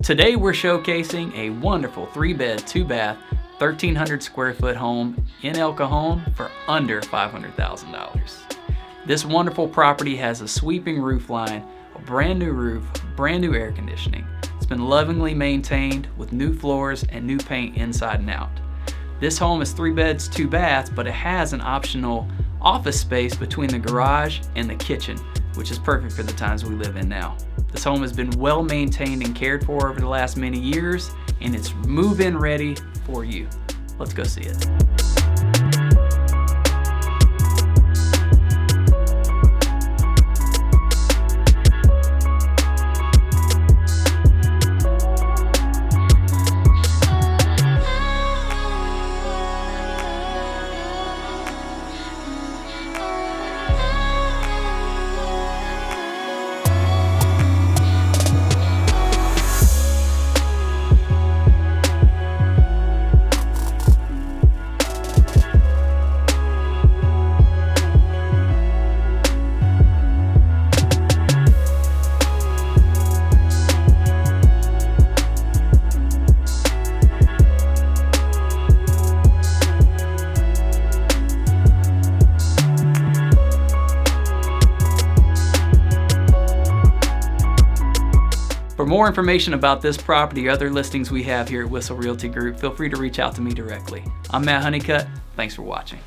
Today we're showcasing a wonderful 3-bed, 2-bath, 1,300 square foot home in El Cajon for under $500,000. This wonderful property has a sweeping roof line, a brand new roof, brand new air conditioning. It's been lovingly maintained with new floors and new paint inside and out. This home is 3 beds, 2 baths, but it has an optional office space between the garage and the kitchen, which is perfect for the times we live in now. This home has been well maintained and cared for over the last many years, and it's move-in ready for you. Let's go see it. For more information about this property or other listings we have here at Whissel Realty Group, feel free to reach out to me directly. I'm Matt Huneycutt. Thanks for watching.